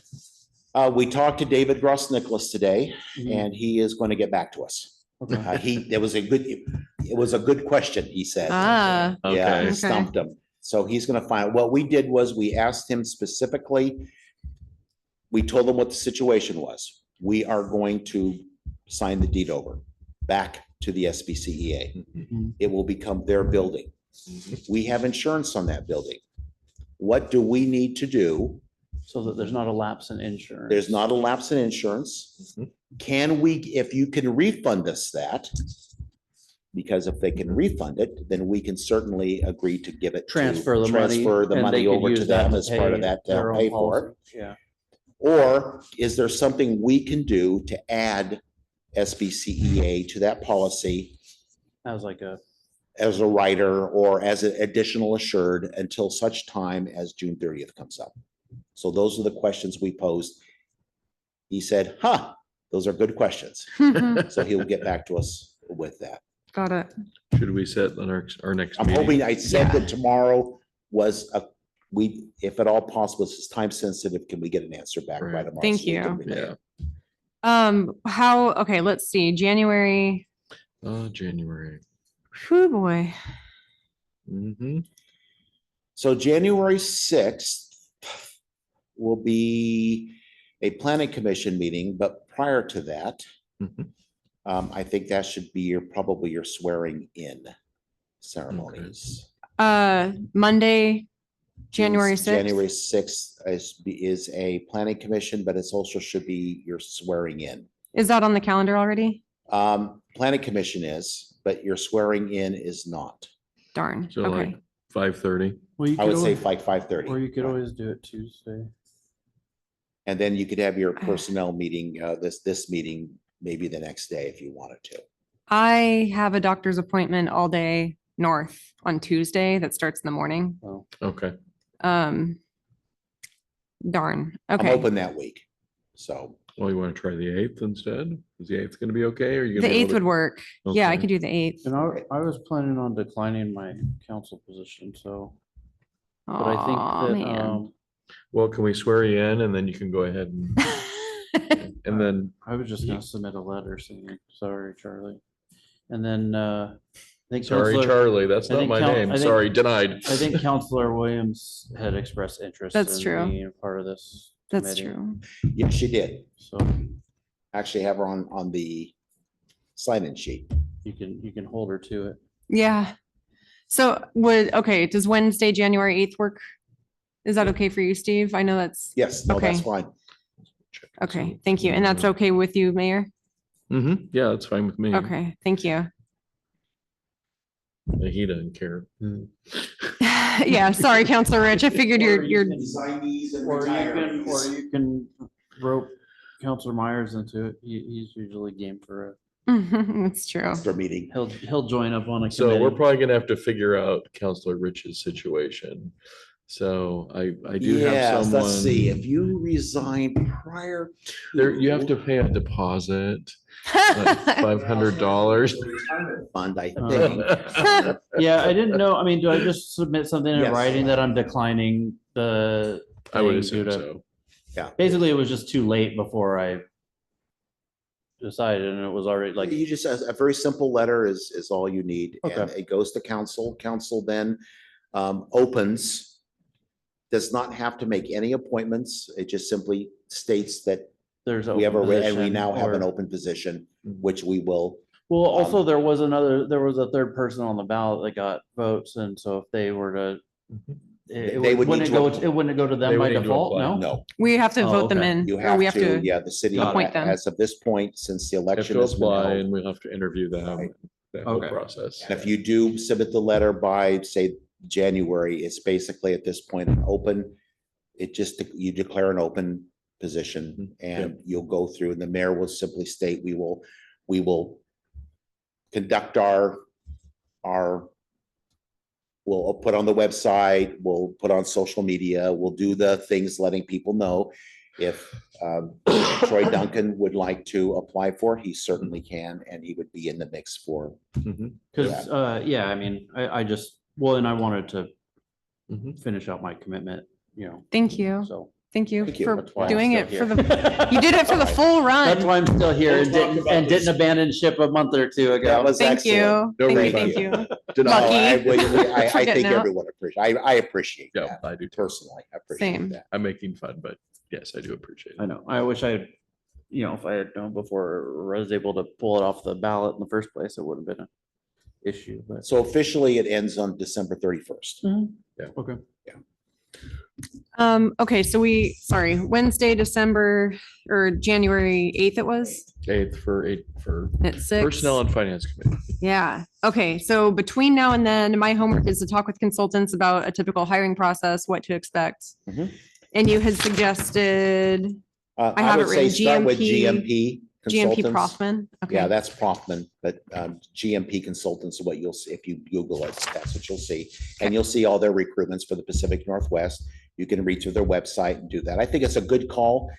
We talked to David Gross Nicholas today, Mhm. and he is going to get back to us. Okay. It was a good question, he said. Ah, Yeah, Okay. it stumped him. So he's gonna find, what we did was we asked him specifically, we told him what the situation was. We are going to sign the deed over back to the SBCEA. Mhm. It will become their building. We have insurance on that building. What do we need to do? So that there's not a lapse in insurance. There's not a lapse in insurance. Mhm. Can we, if you can refund us that? Because if they can refund it, then we can certainly agree to give it. to- Transfer the money. Transfer the and they money could over to use that them as part of pay that, their own pay for it. policy. Yeah. Or is there something we can do to add SBCEA to that policy As like a, as a writer or as an additional assured until such time as June 30th comes up? So those are the questions we posed. He said, those are good questions. So he'll get back to us with that. got it. Should we set our next I'm meeting? hoping, I said Yeah. that tomorrow was if at all possible, this is time sensitive, can we get an answer back by Right. tomorrow? Thank so we can you. relay Yeah, How, okay, let's see, January, January. oh boy. Mhm. So January 6th will be a planning commission meeting, but prior to that, Mhm. I think that should be probably your swearing in ceremonies. Monday, January January 6th. 6th is a planning commission, but it's also should be your swearing in. Is that on the calendar already? Planning commission is, but your swearing in is not. Darn, So okay. like 5:30. well, you I could would say always, like 5:30. or you could always do it Tuesday. And then you could have your personnel meeting, this meeting, maybe the next day if you wanted to. I have a doctor's appointment all day north on Tuesday that starts in the morning. Oh, Okay. Darn, I'm okay. open that week. So Well, you want to try the 8th instead? Is the 8th going to be okay? Or you? The 8th would work. Yeah, I Okay. could do the 8th. and I was planning on declining my council position, so, but I think Aw, that, man. Well, can we swear you in and then you can go ahead and then, I was just gonna submit a letter saying, sorry, Charlie. And then, I think. sorry, Counselor- Charlie, that's I not think my Coun- name. I think- Sorry, denied. I think Counselor Williams had expressed interest. That's in true. Being a part of this. That's committee. true. yes, she did. So Actually have her on the sign-in sheet. you can hold her to it. Yeah. So okay, does Wednesday, January 8th work? Is that okay for you, Steve? I know that's, Yes, no, that's Okay. fine. okay, thank you. And that's okay with you, Mayor? Mm-hmm. Yeah, that's fine with me. Okay, thank you. He doesn't care. Yeah, sorry, Counselor Rich. I figured you're, Signees and Or retirees. you can rope Counselor Myers into it. He's usually game for that's true. After meeting. he'll join up on a So we're committee. probably gonna have to figure out Counselor Rich's situation. So I do have Yes, someone. let's see, if you resign prior to. There, you have to pay a deposit, like $500. Fund, I Uh, think. Yeah, I didn't know. I mean, do I just submit something in Yes. writing that I'm declining the? I would thing due assume to- so. Basically, it was just too late before I decided, and it was already like, You just, a very simple letter is all you need. And Okay. it goes to council. Council then opens. Does not have to make any appointments. It just simply states that there's. we have open and we position now have an or- open position, which we will. Well, also, there was a third person on the ballot that got votes, and so if they were to. Mhm. They would wouldn't need it go, to- it wouldn't go to They them would by need to default, apply. no? No, We have to Oh, vote them okay. in, you or we have to, yeah, the city, appoint them. as of this point, since the Have election to has been apply held. and we'll have to interview them, Right. that whole Okay. process. And if you do submit the letter by, say, January, it's basically at this point an open. It just, you declare an open position, and you'll go through, and the mayor will simply state, we will conduct we'll put on the website, we'll put on social media, we'll do the things letting people know. If Troy Duncan would like to apply for it, he certainly can, and he would be in the mix for. Cause, yeah, I mean, I just, well, and I wanted to Mhm. finish out my commitment, you know, Thank you. so. Thank you Thank you. for That's why I'm doing still it here. for the, you did it for the full That's run. why I'm still here and We'll talk didn't, about and didn't this. abandon ship a month or two That ago. was Thank you. excellent. No Thank you, refund. thank you. No, I For think getting out. everyone appreciates, I appreciate Yeah, that I do. too. personally. I appreciate Same. that. I'm making fun, but yes, I do appreciate I it. know. I wish I, you know, if I had known before I was able to pull it off the ballot in the first place, it would have been an issue, but. So officially, it ends on December 31st. Okay. Okay, so Wednesday, December or January 8th it was 8th for at 6. Personnel and Finance Committee. Yeah. Okay. So between now and then, my homework is to talk with consultants about a typical hiring process, what to expect. Mhm. And you had suggested I have would it say written, start with GMP GMP consultants. Prothman. Okay. Yeah, that's Prothman, but GMP consultants, what you'll see, if you Google it, that's what you'll see. And you'll see all their recruitments for the Pacific Northwest. You can read through their website and do that. I think it's a good call,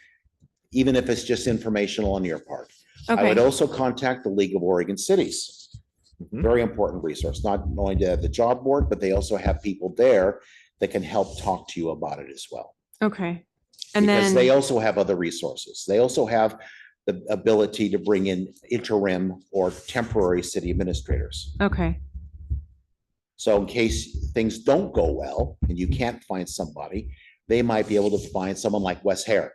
even if it's just informational on your part. I would Okay. also contact the League of Oregon Cities. Mhm. Very important resource, not only to have the job board, but they also have people there that can help talk to you about it as well. Okay. And Because they then, also have other resources. They also have the ability to bring in interim or temporary city administrators. okay. So in case things don't go well and you can't find somebody, they might be able to find someone like Wes Hare.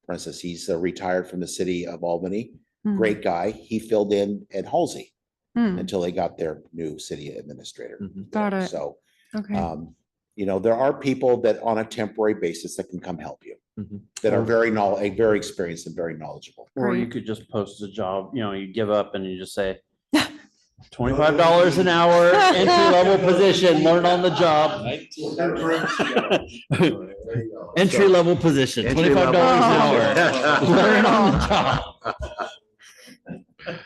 For instance, he's retired from the city of Albany, Hmm. great guy. He filled in at Halsey Hmm. until they got their new city administrator. Mhm. Got there. it. So, Okay. there are people that on a temporary basis that can come help you, Mhm. that are very experienced and very knowledgeable. Or you Great. could just post a job, you know, you give up and you just say $25 an hour, entry level position, learn on the job. Entry level position, Entry $25 an level. hour. Learn on the job.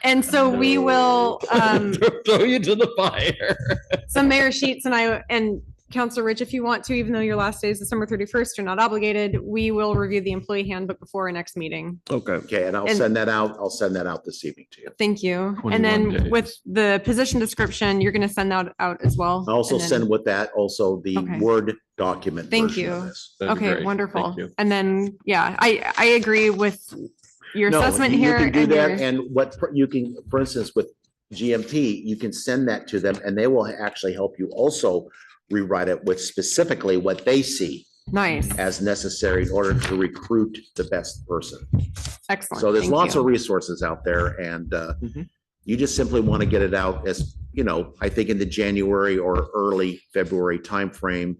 And so we will, Throw you to the fire. so Mayor Sheets and Counselor Rich, if you want to, even though your last day is December 31st, you're not obligated. We will review the employee handbook before our next meeting. Okay. Okay, and I'll And- send that out. I'll send that out this evening to you. Thank you. 21 And then days. with the position description, you're going to send that out as well. I'll also And then- send with that also the Okay. Word document. Thank version of you. this. That'd be Okay, great. wonderful. Thank you. And then, yeah, I agree with your No, assessment you here. can do and that, your- and you can, for instance, with GMP, you can send that to them and they will actually help you also rewrite it with specifically what they see Nice, as necessary in order to recruit the best person. excellent. So there's Thank lots you. of resources out there, and Mhm. you just simply want to get it out as, I think in the January or early February timeframe,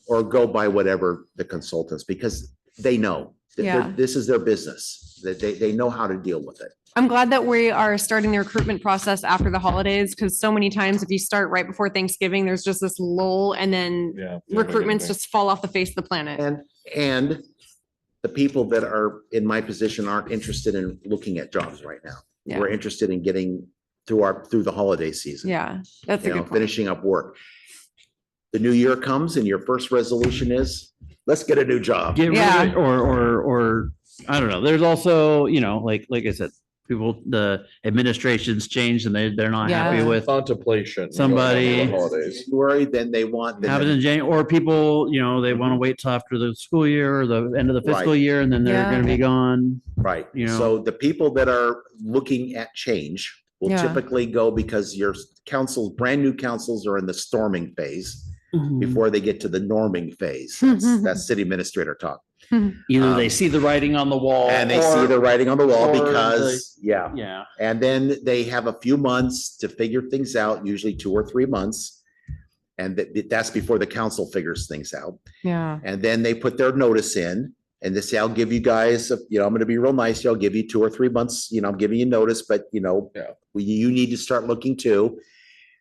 or go by whatever the consultants, because they know that Yeah. this is their business, that they know how to deal with it. I'm glad that we are starting the recruitment process after the holidays, because so many times if you start right before Thanksgiving, there's just this lull and then Yeah. recruitments just fall off the face of the planet. And the people that are in my position aren't interested in looking at jobs right now. Yeah. We're interested in getting through the holiday season. Yeah, that's a good point. Finishing up work. The new year comes and your first resolution is, let's get a new job. Get rid Yeah. of it, or I don't know. There's also, like I said, people, the administration's changed and they're not happy Yeah. with Contemplation. Somebody- going on for the Holidays. January, then they want. having in January, or people, they want to wait till after the school year or the end of the fiscal Right. year and then they're Yeah. gonna be gone. Right. you know. So the people that are looking at change will Yeah. typically go because your brand new councils are in the storming phase before they get to the norming phase. That's city administrator talk. Either they um, see the writing on the wall. And they see the writing on the wall or because, yeah. Yeah. And then they have a few months to figure things out, usually 2 or 3 months. And that's before the council figures things out. Yeah, And then they put their notice in and they say, I'll give you guys, I'm going to be real nice. I'll give you 2 or 3 months, I'm giving you notice, but Yeah. you need to start looking too.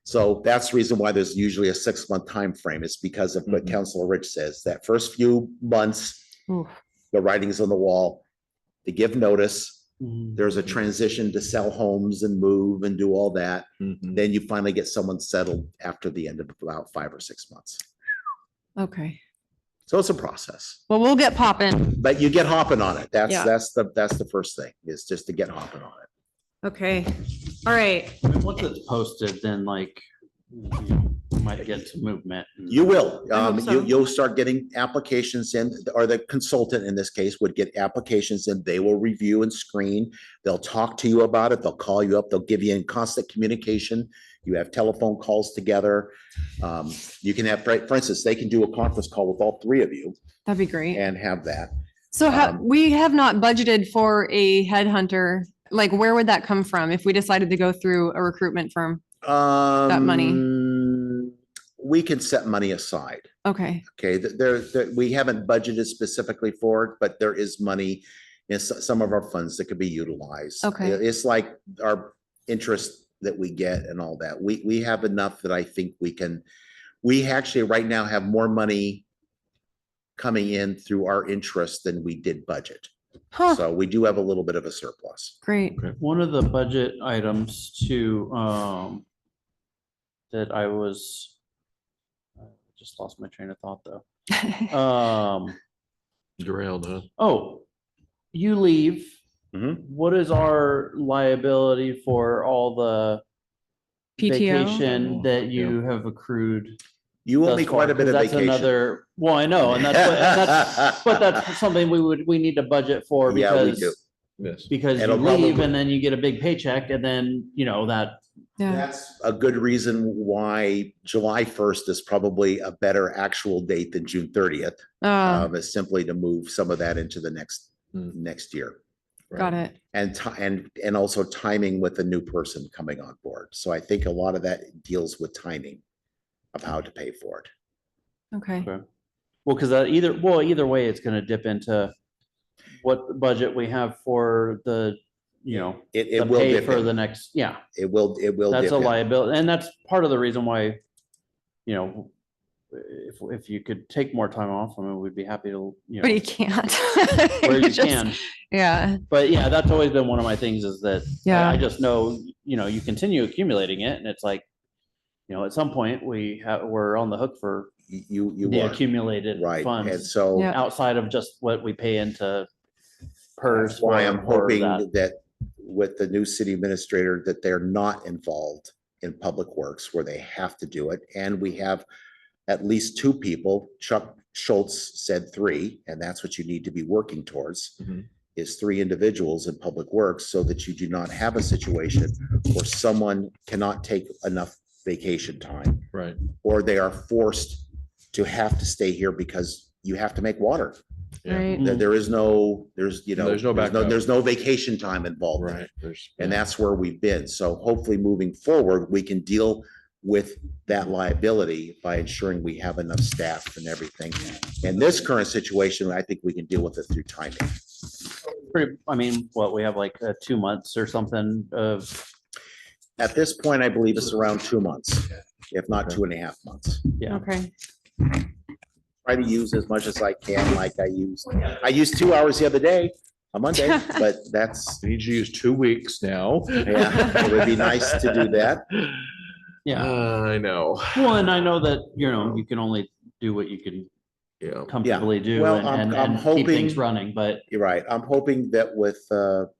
So that's the reason why there's usually a 6-month time frame is because of what Mhm. Councilor Rich says, that first few months, Oof. the writing's on the wall. To give notice, Mhm. there's a transition to sell homes and move and do all that. Mhm. Then you finally get someone settled after the end of about 5 or 6 months. Okay, So it's a process, well, we'll get popping. but you get hopping on it. Yeah. That's the first thing, is just to get hopping on it. Okay, all right. Once it's posted, then like you might get some movement. and- You will. I hope so. You'll start getting applications in, or the consultant in this case would get applications in. They will review and screen. They'll talk to you about it. They'll call you up. They'll give you in constant communication. You have telephone calls together. You can have, for instance, they can do a conference call with all three of you That'd be great. and have that. So um, we have not budgeted for a headhunter. Like, where would that come from if we decided to go through a recruitment firm? money. We can set money aside. Okay, Okay, we haven't budgeted specifically for it, but there is money in some of our funds that could be utilized. Okay. It's like our interest that we get and all that. We have enough that I think we actually right now have more money coming in through our interest than we did budget. huh, So we do have a little bit of a surplus. great. One of the budget items to, that I was, I just lost my train of thought though. Derailed, huh? Oh, you leave. Mhm. What is our liability for all the PTO? vacation that you have accrued? You owe thus me quite far? a bit 'Cause of that's vacation. another, well, I know, and but that's something we need to budget for Yeah, we do. because, Yes. because you It'll leave probably- and then you get a big paycheck and then, you know, that, Yeah, That's a good reason why July 1st is probably a better actual date than June 30th. Is simply to move some of that into the next year. got it. And also timing with the new person coming on board. So I think a lot of that deals with timing of how to pay for it. Okay, well, because either way, it's gonna dip into what budget we have for the, you know, It the will pay dip for in. the next, yeah. It will That's dip a in. liability, and that's part of the reason why, you know, if you could take more time off, I mean, we'd be happy to, you but you know, can't. where you Just- can. Yeah, But yeah, that's always been one of my things is that Yeah. I just know, you know, you continue accumulating it and it's like, you know, at some point we're on the hook for You the are, accumulated right. And funds so Yeah. outside of just what we pay into PERS. that's why I'm for hoping that. that with the new city administrator, that they're not involved in public works where they have to do it. And we have at least two people. Chuck Schultz said 3, and that's what you need to be working towards. Mhm. Is 3 individuals in public works so that you do not have a situation where someone cannot take enough vacation time, Right. or they are forced to have to stay here because you have to make water. Yeah. right. There's no backup. there's no vacation time involved in it. Right. There's. And that's where we've been. So hopefully moving forward, we can deal with that liability by ensuring we have enough staff and everything. In this current situation, I think we can deal with it through timing. I mean, what, we have like 2 months or something of, At this point, I believe it's around 2 months, if not 2.5 months. yeah. Okay, Try to use as much as I can, like I used 2 hours the other day, on Monday, but that's, I need you to use 2 weeks now. yeah, it would be nice to do that. Yeah. I know. Well, and I know that, you know, you can only do what you can Yeah. comfortably do Well, and I'm keep things hoping- running, but You're right. I'm hoping that with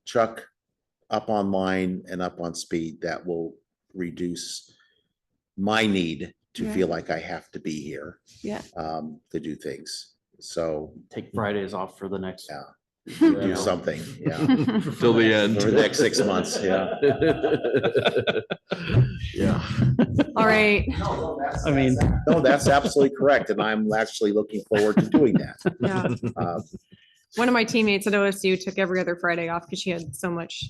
Chuck up online and up on speed, that will reduce my need to Yeah. feel like I have to be here. Yeah. To do things. So take Fridays off for the next. Yeah. you do know. something, yeah. Till the end. For the next 6 months, yeah. Yeah. all right. I mean, No, that's absolutely correct. And I'm actually looking forward to doing that. Yeah. Uh, One of my teammates at OSU took every other Friday off because she had so much.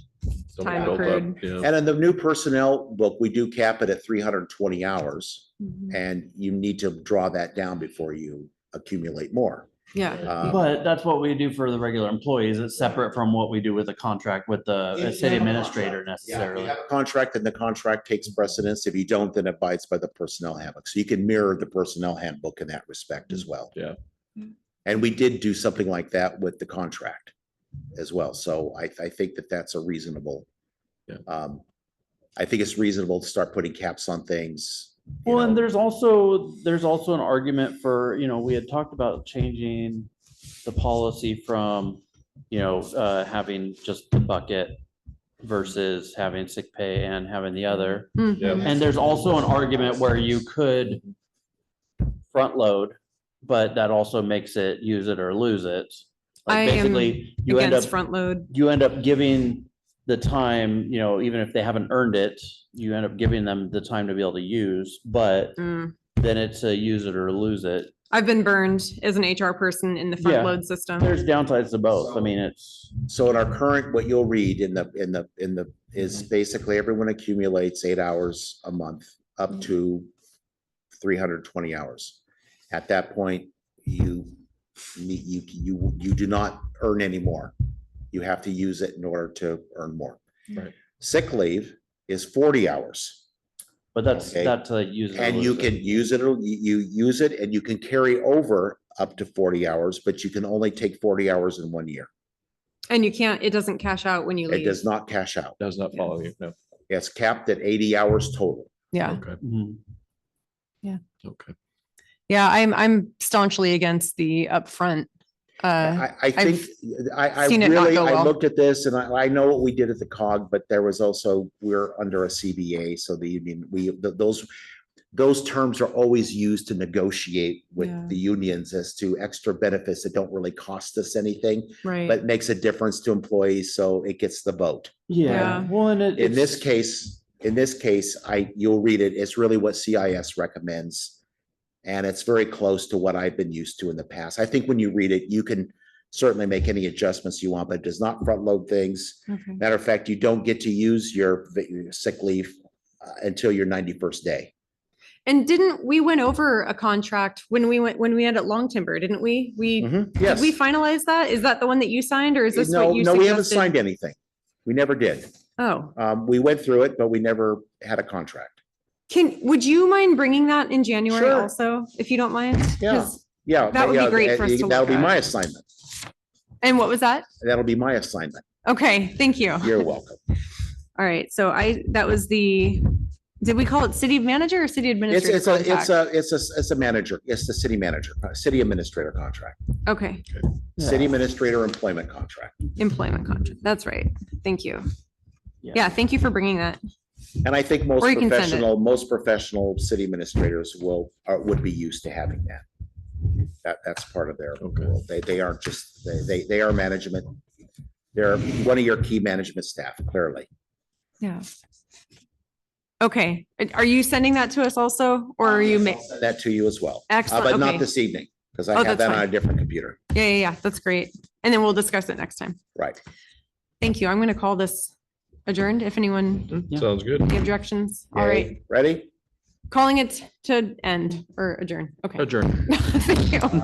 Something Time built up, accrued. Yeah. And in the new personnel book, we do cap it at 320 hours, and you need to draw that down before you accumulate more. Yeah, but that's what we do for the regular employees. It's separate from what we do with a contract with the city administrator Yeah, if you necessarily. have a contract, and the contract takes precedence. If you don't, then it abides by the personnel handbook. So you can mirror the personnel handbook in that respect as well. Yeah. And we did do something like that with the contract as well. So I think that that's a reasonable. Yeah. I think it's reasonable to start putting caps on things. you Well, and know. there's also an argument for, we had talked about changing the policy from, having just the bucket versus having sick pay and having the other. Mhm. And there's also an argument where you could front load, but that also makes it use it or lose it. I Like am basically, you end Against up, front load. you end up giving the time, even if they haven't earned it, you end up giving them the time to be able to use, but Mm. then it's a use it or lose it. I've been burned as an HR person in the front Yeah. load system. There's downsides to both. I mean, it's, So in our current, what you'll read is basically everyone accumulates 8 hours a month up to 320 hours. At that point, you do not earn any more. You have to use it in order to earn more. Right. Sick leave is 40 hours. but that's, Okay. that's a use it or And you lose it. can use it, or you use it and you can carry over up to 40 hours, but you can only take 40 hours in 1 year. And it doesn't cash out when you It leave. does not cash out. Does not follow you, no, It's capped at 80 hours total. Yeah. okay, Mhm. okay. Yeah. I'm staunchly against the upfront. I think, I seen it not really, go I well. looked at this and I know what we did at the COG, but there was also, we're under a CBA, so the union, those terms are always used to negotiate Yeah. with the unions as to extra benefits that don't really cost us anything, Right. but makes a difference to employees, so it gets the vote. Yeah, Yeah. well, and In this case, you'll read it, it's really what CIS recommends. And it's very close to what I've been used to in the past. I think when you read it, you can certainly make any adjustments you want, but it does not front load things. Okay. Matter of fact, you don't get to use your sick leave until your 91st day. And we went over a contract when we had at Long Timber, didn't we? Did Yes. we finalize that? Is that the one that you signed or is this No, what you no, we haven't suggested? signed anything. We never did. Oh, We went through it, but we never had a contract. would you mind bringing that in January Sure. also, if you don't mind? Yeah. 'Cause- Yeah. That would be yeah, great for us to That'll look be at. my assignment. And what was that? That'll be my assignment. Okay, thank you. You're welcome. All right, so that was did we call it city manager or city administrator? It's a manager. It's the city manager, city administrator contract, Okay, city administrator employment contract. employment contract. That's right. Thank you. Yeah. Yeah, thank you for bringing that. And I think most Or you can send it. professional city administrators would be used to having that. That's part of their Okay. role. They aren't just, they are management. They're one of your key management staff, clearly. Yeah. Okay, are you sending that to us also, or are you? Send that to you as well. Excellent, But not okay. this evening, because I Oh, have that's that on a fine. different computer. Yeah, that's great. And then we'll discuss it next time. Right. Thank you. I'm going to call this adjourned if anyone, Yeah. Sounds good. any objections? All Yay. right, Ready? calling it to end or adjourn. Okay. Adjourn. Thank you.